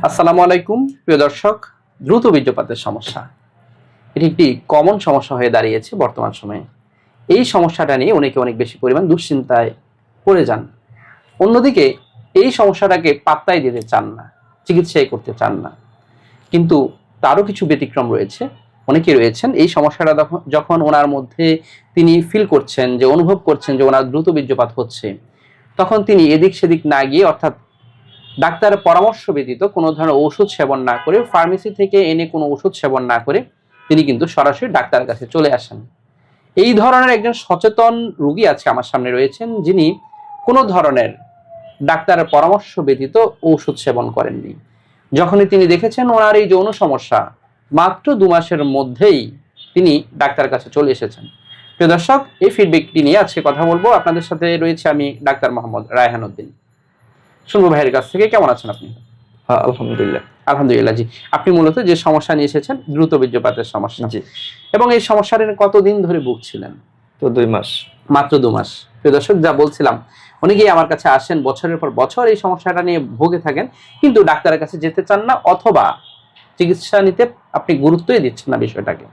আসসালামু আলাইকুম প্রিয় দর্শক। দ্রুত বীর্যপাতের সমস্যা এটি একটি কমন সমস্যা হয়ে দাঁড়িয়েছে বর্তমান সময়ে। এই সমস্যাটা নিয়ে অনেকে অনেক বেশি পরিমাণ দুশ্চিন্তায় পড়ে যান। অন্যদিকে এই সমস্যাটাকে পাত্তাই দিতে চান না, চিকিৎসাই করতে চান না। কিন্তু তারও কিছু ব্যতিক্রম রয়েছে। অনেকেই রয়েছেন এই সমস্যাটা যখন ওনার মধ্যে তিনি ফিল করছেন, যে অনুভব করছেন যে ওনার দ্রুত বীর্যপাত হচ্ছে, তখন তিনি এদিক সেদিক না গিয়ে, অর্থাৎ ডাক্তারের পরামর্শ ব্যতীত কোনো ধরনের ওষুধ সেবন না করে, ফার্মেসি থেকে এনে কোনো ওষুধ সেবন না করে তিনি কিন্তু সরাসরি ডাক্তারের কাছে চলে আসেন। এই ধরনের একজন সচেতন রোগী আজকে আমার সামনে রয়েছেন, যিনি কোনো ধরনের ডাক্তারের পরামর্শ ব্যতীত ঔষধ সেবন করেননি। যখনই তিনি দেখেছেন ওনার এই যৌন সমস্যা, মাত্র 2 মাসের মধ্যেই তিনি ডাক্তারের কাছে চলে এসেছেন। প্রিয় দর্শক, এই ফিডব্যাকটি নিয়ে আজকে কথা বলবো। আপনাদের সাথে রয়েছে আমি ডাক্তার মোহাম্মদ রায়হান উদ্দিন। শুনবো ভাইয়ের কাছ থেকে, কেমন আছেন আপনি? আলহামদুলিল্লাহ। আলহামদুলিল্লাহ। জি, আপনি মূলত যে সমস্যা নিয়ে এসেছেন দ্রুত বীর্যপাতের সমস্যা, জি, এবং এই সমস্যাটা নিয়ে কতদিন ধরে ভুগছিলেন? তো 2 মাস। মাত্র 2 মাস। প্রিয় দর্শক, যা বলছিলাম, অনেকেই আমার কাছে আসেন বছরের পর বছর এই সমস্যাটা নিয়ে ভুগে থাকেন, কিন্তু ডাক্তারের কাছে যেতে চান না, অথবা চিকিৎসা নিতে আপনি গুরুত্বই দিচ্ছেন না বিষয়টাকে।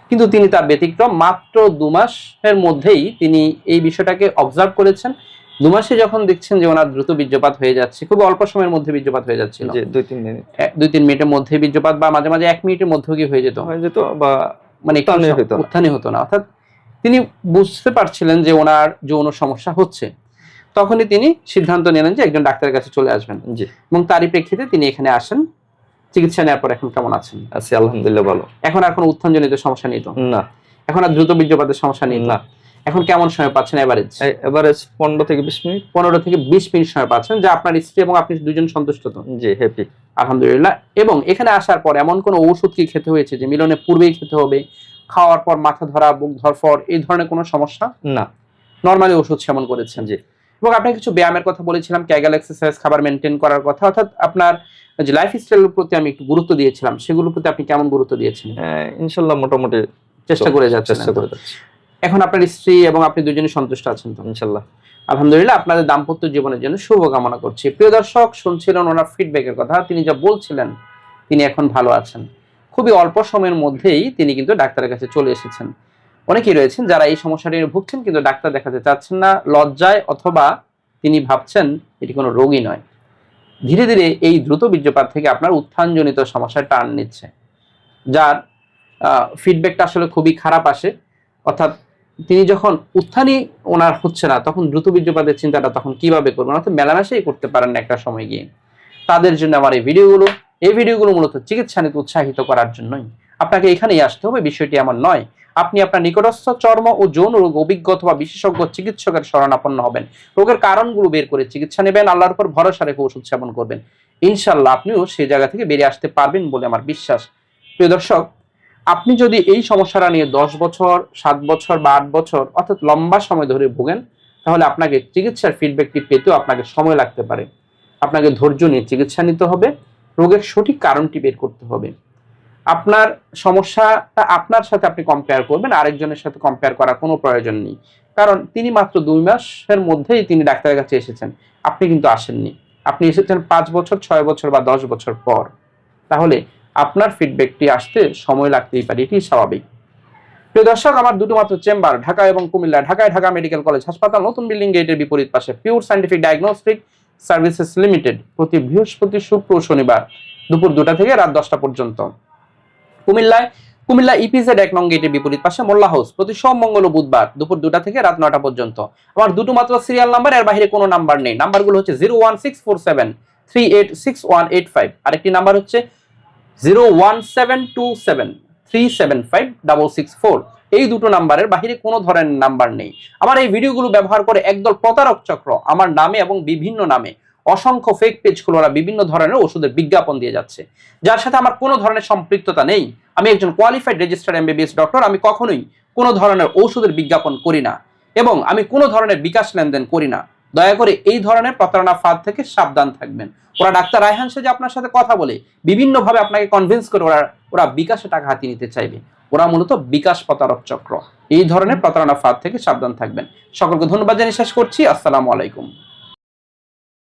কিন্তু তিনি তার ব্যতিক্রম, মাত্র 2 মাসের মধ্যেই তিনি এই বিষয়টাকে অবজার্ভ করেছেন। 2 মাসে যখন দেখছেন যে ওনার দ্রুত বীর্যপাত হয়ে যাচ্ছে, খুব অল্প সময়ের মধ্যে বীর্যপাত হয়ে যাচ্ছিল, জি, 2-3 মিনিট 2-3 মিনিটের মধ্যে বীর্যপাত, বা মাঝে মাঝে 1 মিনিটের মধ্যেও কি হয়ে যেত, বা মানে উত্থানই হতো না। অর্থাৎ তিনি বুঝতে পারছিলেন যে ওনার যৌন সমস্যা হচ্ছে। তখনই তিনি সিদ্ধান্ত নিলেন যে একজন ডাক্তারের কাছে চলে আসবেন। জি, এবং তারই প্রেক্ষিতে তিনি এখানে আসেন। চিকিৎসা নেওয়ার পর এখন কেমন আছেন? আছি আলহামদুলিল্লাহ, ভালো। এখন আর কোনো উত্থানজনিত সমস্যা নেই তো? না, এখন আর দ্রুত বীর্যপাতের সমস্যা নেই না। এখন কেমন সময় পাচ্ছেন এভারেজ? এভারেজ 15 থেকে 20 মিনিট। 15 থেকে 20 মিনিট সময় পাচ্ছেন, যা আপনার স্ত্রী এবং আপনি দুজন সন্তুষ্ট তো? জি, হ্যাপি। আলহামদুলিল্লাহ। এবং এখানে আসার পর এমন কোনো ঔষধ কি খেতে হয়েছে যে মিলনের পূর্বেই খেতে হবে, খাওয়ার পর মাথা ধরা, বুক ধরফর, এই ধরনের কোনো সমস্যা? না, নরমালি ওষুধ সেবন করেছেন। জি। এবং আপনাকে কিছু ব্যায়ামের কথা বলেছিলাম, ক্যাগেল এক্সারসাইজ, খাবার মেনটেন করার কথা, অর্থাৎ আপনার যে লাইফ স্টাইলের প্রতি আমি একটু গুরুত্ব দিয়েছিলাম, সেগুলোর প্রতি আপনি কেমন গুরুত্ব দিয়েছেন? ইনশাআল্লাহ মোটামুটি চেষ্টা করে যাচ্ছেন। এখন আপনার স্ত্রী এবং আপনি দুজনই সন্তুষ্ট আছেন তো? ইনশাআল্লাহ। আলহামদুলিল্লাহ। আপনাদের দাম্পত্য জীবনের জন্য শুভকামনা করছি। প্রিয় দর্শক, শুনছিলেন ওনার ফিডব্যাকের কথা। তিনি যা বলছিলেন, তিনি এখন ভালো আছেন। খুবই অল্প সময়ের মধ্যেই তিনি কিন্তু ডাক্তারের কাছে চলে এসেছেন। অনেকেই রয়েছেন যারা এই সমস্যাটি নিয়ে ভুগছেন, কিন্তু ডাক্তার দেখাতে চাচ্ছেন না, লজ্জায়, অথবা তিনি ভাবছেন এটি কোনো রোগই নয়। ধীরে ধীরে এই দ্রুত বীর্যপাত থেকে আপনার উত্থানজনিত সমস্যা টার্ন নিচ্ছে, যার ফিডব্যাকটা আসলে খুবই খারাপ আসে। অর্থাৎ তিনি যখন উত্থানই ওনার হচ্ছে না, তখন দ্রুত বীর্যপাতের চিন্তাটা তখন কিভাবে করবেন? অর্থাৎ মেলামেশাই করতে পারেন না একটা সময় গিয়ে। তাদের জন্য আমার এই ভিডিওগুলো মূলত চিকিৎসা নিতে উৎসাহিত করার জন্যই। আপনাকে এখানেই আসতে হবে, বিষয়টি এমন নয়। আপনি আপনার নিকটস্থ চর্ম ও যৌন রোগ অভিজ্ঞ অথবা বিশেষজ্ঞ চিকিৎসকের শরণাপন্ন হবেন, রোগের কারণগুলো বের করে চিকিৎসা নেবেন, আল্লাহর উপর ভরসা রেখে ওষুধ সেবন করবেন। ইনশাআল্লাহ আপনিও সেই জায়গা থেকে বেরিয়ে আসতে পারবেন বলে আমার বিশ্বাস। প্রিয় দর্শক, আপনি যদি এই সমস্যাটা নিয়ে 10 বছর, 7 বছর বা 8 বছর, অর্থাৎ লম্বা সময় ধরে ভোগেন, তাহলে আপনাকে চিকিৎসার ফিডব্যাকটি পেতেও আপনাকে সময় লাগতে পারে। আপনাকে ধৈর্য নিয়ে চিকিৎসা নিতে হবে, রোগের সঠিক কারণটি বের করতে হবে। আপনার সমস্যাটা আপনার সাথে আপনি কম্পেয়ার করবেন, আরেকজনের সাথে কম্পেয়ার করার কোনো প্রয়োজন নেই। কারণ তিনি মাত্র 2 মাসের মধ্যেই তিনি ডাক্তারের কাছে এসেছেন, আপনি কিন্তু আসেননি। আপনি এসেছেন 5 বছর, 6 বছর বা 10 বছর পর। তাহলে আপনার ফিডব্যাকটি আসতে সময় লাগতেই পারে, এটি স্বাভাবিক। প্রিয় দর্শক, আমার দুটো মাত্র চেম্বার ঢাকা এবং কুমিল্লা। ঢাকায় ঢাকা মেডিকেল কলেজ হাসপাতাল, নতুন বিল্ডিং গেটের বিপরীত পাশে, pure scientific diagnostic services limited, প্রতি বৃহস্পতি, শুক্র ও শনিবার দুপুর 2টা থেকে রাত 10টা পর্যন্ত। কুমিল্লা ইপিজেড 1 নং গেটের বিপরীত পাশে মোল্লা হাউস, প্রতি সোম, মঙ্গল ও বুধবার দুপুর 2টা থেকে রাত 9টা পর্যন্ত। আমার দুটো মাত্র সিরিয়াল নাম্বার, এর বাইরে কোনো নাম্বার নেই। নাম্বারগুলো হচ্ছে 01647386185, আরেকটি নাম্বার হচ্ছে 0172737565664। এই দুটো নাম্বারের বাহিরে কোনো ধরনের নাম্বার নেই। আমার এই ভিডিওগুলো ব্যবহার করে একদল প্রতারক চক্র আমার নামে এবং বিভিন্ন নামে অসংখ্য ফেক পেজ খুলে ওরা বিভিন্ন ধরনের ওষুধের বিজ্ঞাপন দিয়ে যাচ্ছে, যার সাথে আমার কোনো ধরনের সম্পৃক্ততা নেই। আমি একজন কোয়ালিফাইড রেজিস্টার্ড এমবিবিএস ডক্টর। আমি কখনোই কোনো ধরনের ওষুধের বিজ্ঞাপন করি না, এবং আমি কোনো ধরনের বিকাশ লেনদেন করি না। দয়া করে এই ধরনের প্রতারণা ফাঁদ থেকে সাবধান থাকবেন। ওরা ডাক্তার রায়হান সেজে আপনার সাথে কথা বলে বিভিন্নভাবে আপনাকে কনভিন্স করে ওরা বিকাশে টাকা হাতিয়ে নিতে চাইবে। ওরা মূলত বিকাশ প্রতারক চক্র। এই ধরনের প্রতারণা ফাঁদ থেকে সাবধান থাকবেন। সকলকে ধন্যবাদ জানিয়ে শেষ করছি। আসসালামু আলাইকুম।